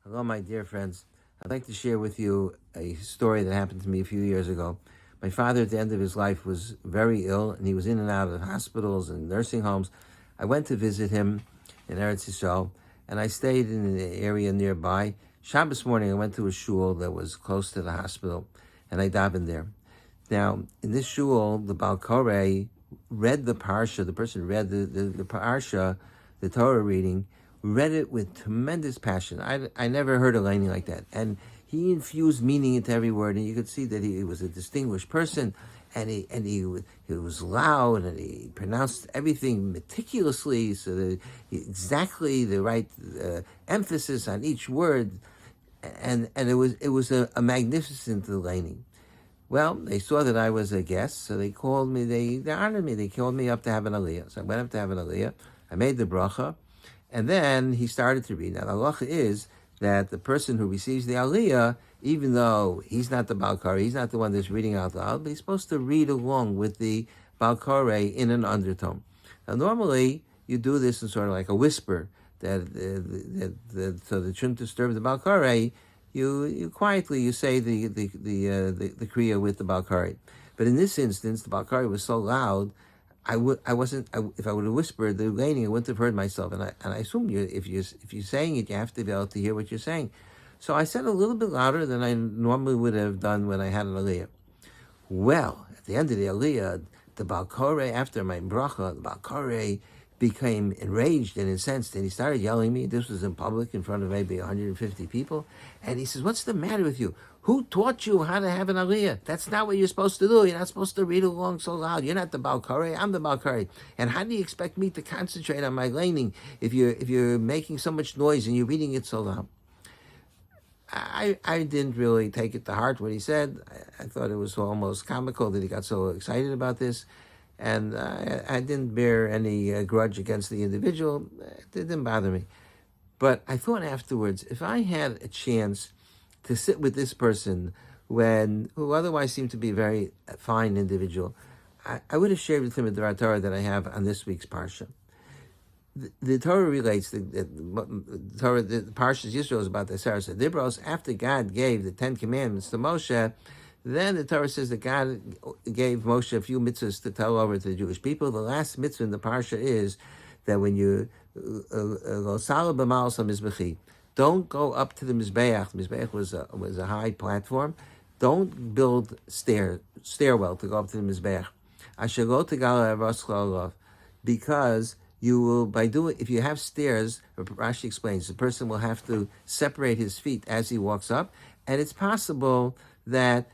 Hello, my dear friends. I'd like to share with you a story that happened to me a few years ago. My father, at the end of his life, was very ill, and he was in and out of hospitals and nursing homes. I went to visit him in Eretz Yisrael, and I stayed in the area nearby. Shabbos morning, I went to a shul that was close to the hospital, and I davened there. Now, in this shul, the Baal Koreh read the Parsha. The person read the Parsha, the Torah reading, read it with tremendous passion. I never heard a learning like that. And he infused meaning into every word, and you could see that he was a distinguished person, and he was loud, and he pronounced everything meticulously, so that exactly the right emphasis on each word, and it was a magnificent learning. Well, they saw that I was a guest, so they called me, they honored me. They called me up to have an aliyah. So I went up to have an aliyah. I made the bracha, and then he started to read. Now, the halacha is that the person who receives the aliyah, even though he's not the Baal Koreh, he's not the one that's reading out loud, but he's supposed to read along with the Baal Koreh in an undertone. Now, normally, you do this in sort of like a whisper, so that shouldn't disturb the Baal Koreh. You quietly say the kriya with the Baal Koreh. But in this instance, the Baal Koreh was so loud, if I would have whispered the laning, I wouldn't have heard myself. And I assume if you're saying it, you have to be able to hear what you're saying. So I said a little bit louder than I normally would have done when I had an aliyah. Well, at the end of the aliyah, the Baal Koreh, after my bracha, the Baal Koreh became enraged and incensed, and he started yelling at me. This was in public, in front of maybe 150 people. And he says, "What's the matter with you? Who taught you how to have an aliyah? That's not what you're supposed to do. You're not supposed to read along so loud. You're not the Baal Koreh. I'm the Baal Koreh. And how do you expect me to concentrate on my laning if you're making so much noise and you're reading it so loud?" I didn't really take it to heart what he said. I thought it was almost comical that he got so excited about this. And I didn't bear any grudge against the individual. It didn't bother me. But I thought afterwards, if I had a chance to sit with this person who otherwise seemed to be a very fine individual, I would have shared with him the Torah that I have on this week's Parsha. The Torah relates, the Parashas Yisro is about the Aseret Dibros. After God gave the 10 Commandments to Moshe, then the Torah says that God gave Moshe a few mitzvahs to tell over to the Jewish people. The last mitzvah in the Parsha is that when you don't go up to the Mizbayach. The Mizbayach was a high platform. Don't build stairwell to go up to the Mizbayach. Because you will, if you have stairs, Rashi explains, the person will have to separate his feet as he walks up, and it's possible that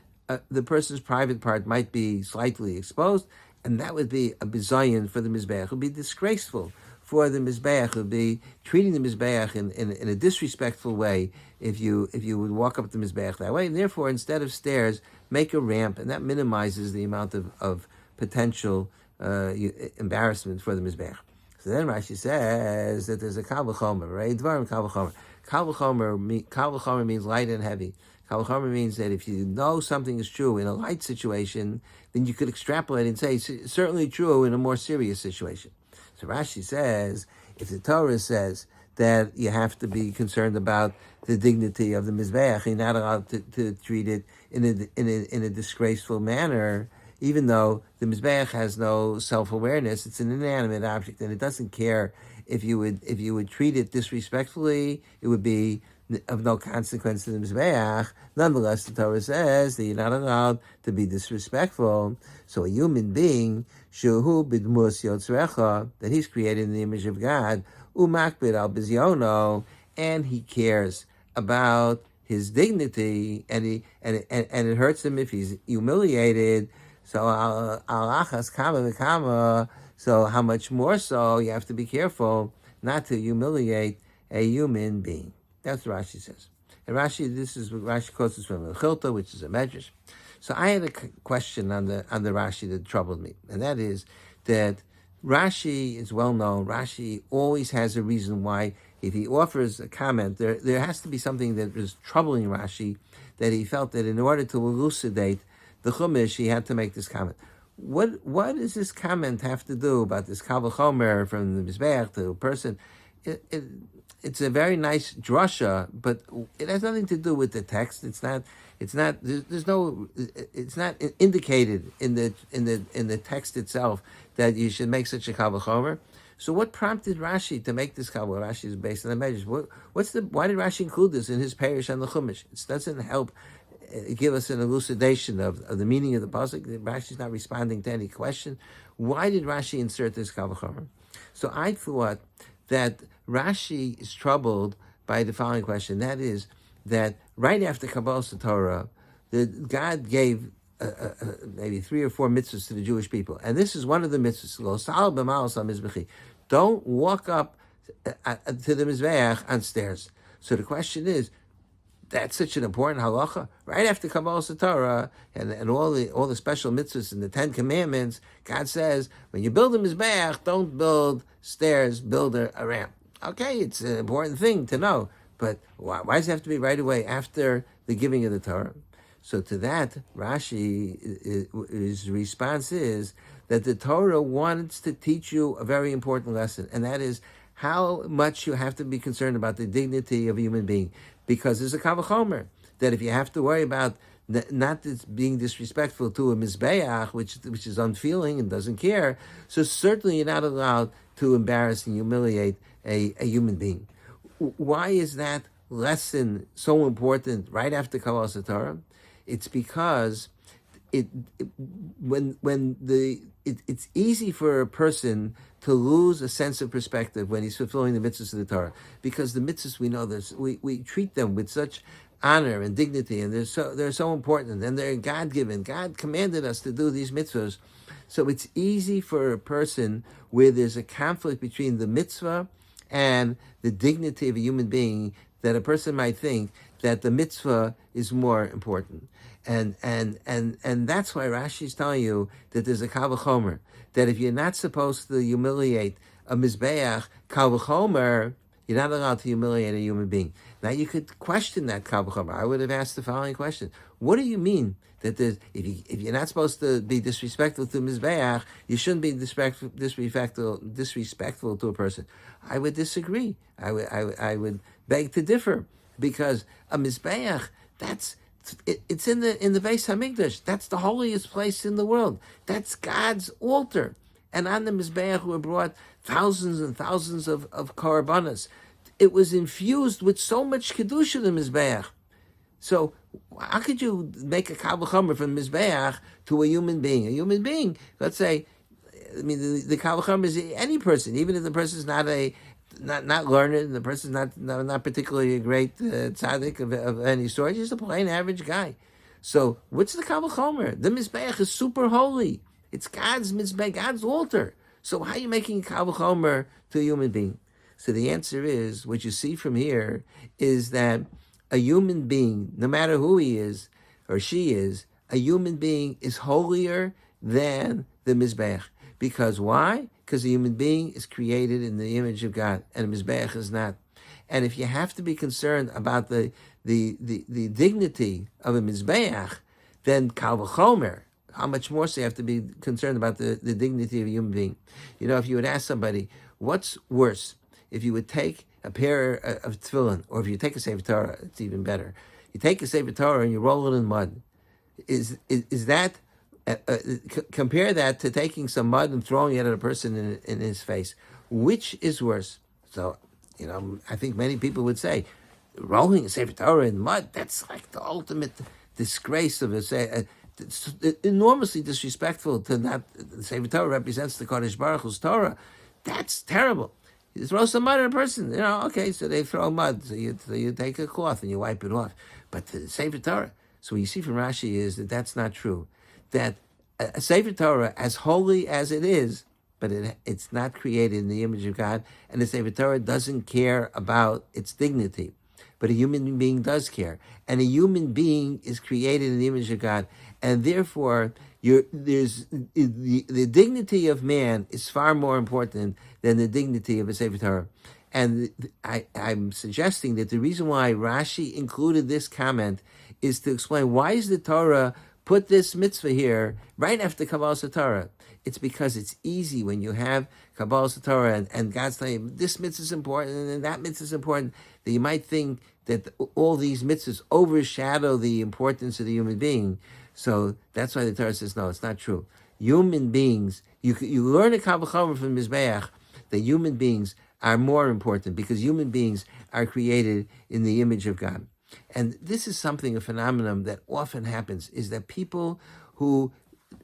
the person's private part might be slightly exposed, and that would be a bizayon for the Mizbeach. It would be disgraceful for the Mizbeach. It would be treating the Mizbeach in a disrespectful way if you would walk up the Mizbeach that way. And therefore, instead of stairs, make a ramp, and that minimizes the amount of potential embarrassment for the Mizbeach. So then Rashi says that there's a kal v'chomer, right? Dvarim kal v'chomer. Kal v'chomer means light and heavy. Kal v'chomer means that if you know something is true in a light situation, then you could extrapolate and say it's certainly true in a more serious situation. So Rashi says, if the Torah says that you have to be concerned about the dignity of the Mizbeach, you're not allowed to treat it in a disgraceful manner, even though the Mizbeach has no self-awareness. It's an inanimate object, and it doesn't care if you would treat it disrespectfully. It would be of no consequence to the Mizbeach. Nonetheless, the Torah says that you're not allowed to be disrespectful. So a human being, Shuhu b'dmus yotzrecha, that he's created in the image of God, umakbid al bizyono, and he cares about his dignity, and it hurts him if he's humiliated. So al-achas kama v'kama, so how much more so you have to be careful not to humiliate a human being. That's what Rashi says. And this is what Rashi quotes from the Chilta, which is a medrash. So I had a question on the Rashi that troubled me, and that is that Rashi is well known. Rashi always has a reason why, if he offers a comment, there has to be something that is troubling Rashi, that he felt that in order to elucidate the Chumash, he had to make this comment. What does this comment have to do about this kal v'chomer from the Mizbeach to a person? it's a very nice drasha, but it has nothing to do with the text. It's not. It's not. There's no. It's not indicated in the text itself that you should make such a kal v'chomer. So what prompted Rashi to make this kal? Rashi is based on the measures. Why did Rashi include this in his parish on the Chumash? It doesn't help give us an elucidation of the meaning of the pasuk. Rashi's not responding to any question. Why did Rashi insert this kal v'chomer? So I thought that Rashi is troubled by the following question. That is, that right after Kabbalas Torah, God gave maybe 3 or 4 mitzvahs to the Jewish people. And this is one of the mitzvahs. Don't walk up to the Mizbayach on stairs. So the question is, that's such an important halacha. Right after Kabbalas Torah and all the special mitzvahs and the 10 Commandments, God says, when you build a Mizbayach, don't build stairs, build a ramp. Okay, it's an important thing to know, but why does it have to be right away after the giving of the Torah? So to that, his response is that the Torah wants to teach you a very important lesson, and that is how much you have to be concerned about the dignity of a human being. Because there's a kal v'chomer that if you have to worry about not being disrespectful to a Mizbayach, which is unfeeling and doesn't care, so certainly you're not allowed to embarrass and humiliate a human being. Why is that lesson so important right after Kabbalas Torah? It's because it's easy for a person to lose a sense of perspective when he's fulfilling the mitzvahs of the Torah, because the mitzvahs we know we treat them with such honor and dignity, and they're so important, and they're God-given. God commanded us to do these mitzvahs, so it's easy for a person where there's a conflict between the mitzvah and the dignity of a human being, that a person might think that the mitzvah is more important. And that's why Rashi is telling you that there's a kal v'chomer, that if you're not supposed to humiliate a Mizbayach, kal v'chomer, you're not allowed to humiliate a human being. Now you could question that kal v'chomer. I would have asked the following question: what do you mean that there's, if you're not supposed to be disrespectful to Mizbayach, you shouldn't be disrespectful to a person? I would disagree. I would beg to differ, because a Mizbayach, it's in the Beis Hamikdash. That's the holiest place in the world. That's God's altar. And on the Mizbayach were brought thousands and thousands of korbanos. It was infused with so much kedusha, the Mizbayach. So how could you make a kal v'chomer from Mizbayach to a human being? A human being, let's say, I mean, the kal v'chomer is any person, even if the person is not learned, and the person's not particularly a great tzaddik of any sort. He's just a plain average guy. So what's the kal v'chomer? The Mizbayach is super holy. It's God's Mizbayach, God's altar. So how are you making kal v'chomer to a human being? So the answer is, what you see from here is that a human being, no matter who he is or she is, a human being is holier than the Mizbayach. Because why? Because a human being is created in the image of God, and a Mizbayach is not. And if you have to be concerned about the dignity of a Mizbayach, then kal v'chomer, how much more so you have to be concerned about the dignity of a human being. You know, if you would ask somebody, what's worse? If you would take a pair of tefillin, or if you take a Sefer Torah, it's even better. You take a Sefer Torah and you roll it in mud. Is that... compare that to taking some mud and throwing it at a person in his face. Which is worse? So, I think many people would say, rolling a Sefer Torah in mud, that's like the ultimate disgrace of it's enormously disrespectful to not. The Sefer Torah represents the Kodesh Baruch Hu's Torah. That's terrible. You throw some mud at a person, okay, so they throw mud, so you take a cloth and you wipe it off. But the Sefer Torah, so what you see from Rashi is that that's not true. That a Sefer Torah, as holy as it is, but it's not created in the image of God, and the Sefer Torah doesn't care about its dignity, but a human being does care, and a human being is created in the image of God, and therefore the dignity of man is far more important than the dignity of a Sefer Torah. And I'm suggesting that the reason why Rashi included this comment is to explain, why is the Torah put this mitzvah here right after Kabbalas Torah. It's because it's easy when you have Kabbalas Torah and God's telling you this mitzvah is important and that mitzvah is important, that you might think that all these mitzvahs overshadow the importance of the human being. So that's why the Torah says, no, it's not true. Human beings, you learn a Kal V'chomer from Mizbayach that human beings are more important because human beings are created in the image of God. And this is something, a phenomenon that often happens, is that people who,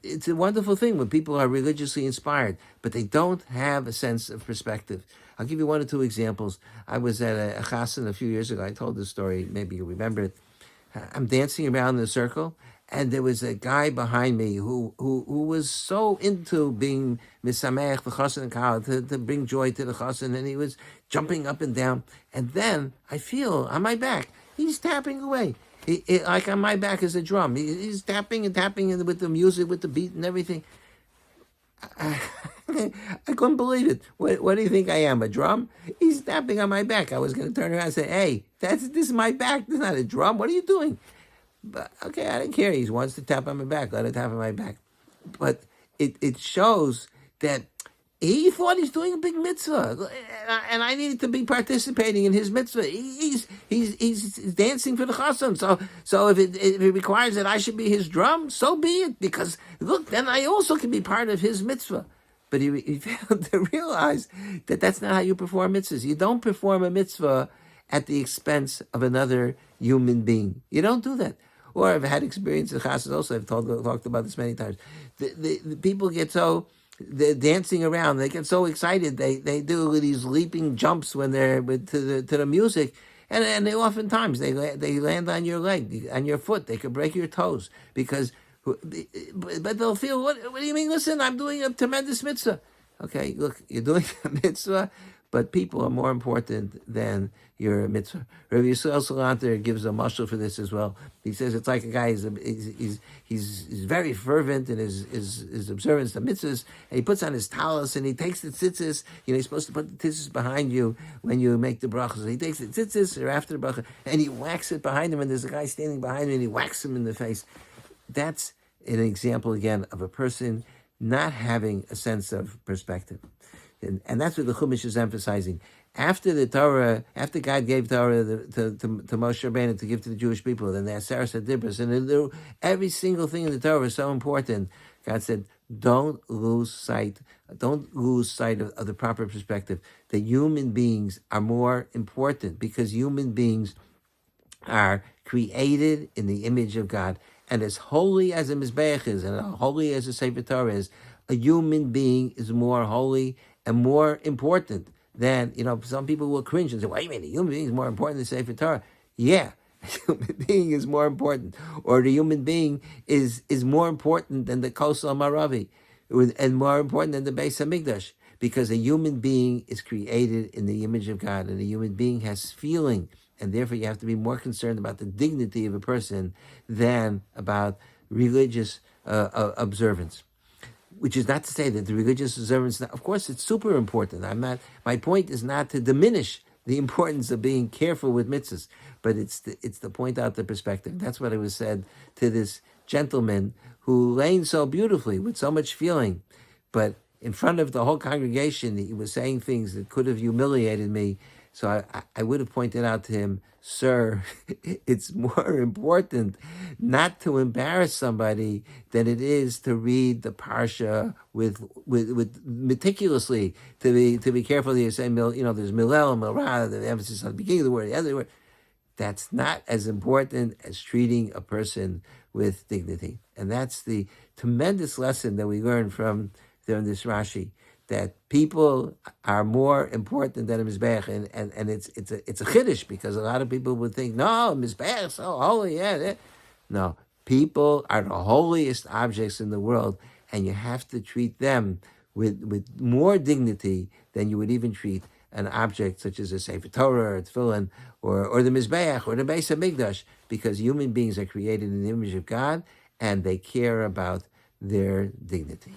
it's a wonderful thing when people are religiously inspired, but they don't have a sense of perspective. I'll give you one or two examples. I was at a chassan a few years ago. I told this story, maybe you remember it. I'm dancing around in a circle, and there was a guy behind me who was so into being misameach the chassan kal to bring joy to the chassan, and he was jumping up and down. And then I feel on my back he's tapping away, like on my back is a drum. He's tapping and tapping, and with the music, with the beat and everything. I couldn't believe it. What do you think I am, a drum? He's tapping on my back. I was going to turn around and say, hey, this is my back. This is not a drum. What are you doing? But okay, I didn't care. He wants to tap on my back. Let it tap on my back. But it shows that he thought he's doing a big mitzvah, and I needed to be participating in his mitzvah. He's dancing for the chassan. So if it requires that I should be his drum, so be it. Because look, then I also can be part of his mitzvah. But he failed to realize that that's not how you perform mitzvahs. You don't perform a mitzvah at the expense of another human being. You don't do that. Or I've had experience in chassan also. I've talked about this many times. The people get so, they're dancing around. They get so excited. They do these leaping jumps when they're to the music, and they oftentimes they land on your leg, on your foot. They could break your toes because, but they'll feel what do you mean? Listen, I'm doing a tremendous mitzvah. Okay, look, you're doing a mitzvah, but people are more important than your mitzvah. Rabbi Yisrael Salanter gives a mashal for this as well. He says it's like a guy, he's very fervent in his observance, the mitzvahs, and he puts on his talis and he takes the tzitzis. You're supposed to put the tzitzis behind you when you make the brachas. So he takes the tzitzis or after the bracha and he whacks it behind him, and there's a guy standing behind him and he whacks him in the face. That's an example again of a person not having a sense of perspective. And that's what the Chumash is emphasizing. After the Torah, after God gave Torah to Moshe Rabbeinu to give to the Jewish people, then the Aseres HaDibros, and every single thing in the Torah is so important. God said, don't lose sight of the proper perspective. That human beings are more important because human beings are created in the image of God. And as holy as a Mizbayach is, and as holy as a Sefer Torah is, a human being is more holy and more important than, some people will cringe and say, wait a minute, a human being is more important than Sefer Torah. Yeah, a human being is more important. Or the human being is more important than the Kosel Maravi, and more important than the Beis HaMikdash, because a human being is created in the image of God, and a human being has feeling, and therefore you have to be more concerned about the dignity of a person than about religious observance. Which is not to say that the religious observance, of course, it's super important. My point is not to diminish the importance of being careful with mitzvahs, but it's to point out the perspective. That's what it was said to this gentleman who lay so beautifully with so much feeling, but in front of the whole congregation, he was saying things that could have humiliated me. So I would have pointed out to him, sir, it's more important not to embarrass somebody than it is to read the parsha with meticulously, to be careful. You say, there's milel and milra, the emphasis on the beginning of the word, the end of the word. That's not as important as treating a person with dignity. And that's the tremendous lesson that we learn from this Rashi, that people are more important than a Mizbayach, and it's a chiddush, because a lot of people would think, no, Mizbayach is so holy, yeah. No, people are the holiest objects in the world, and you have to treat them with more dignity than you would even treat an object such as a Sefer Torah or Tefillin or the Mizbayach or the Beis HaMikdash, because human beings are created in the image of God, and they care about their dignity.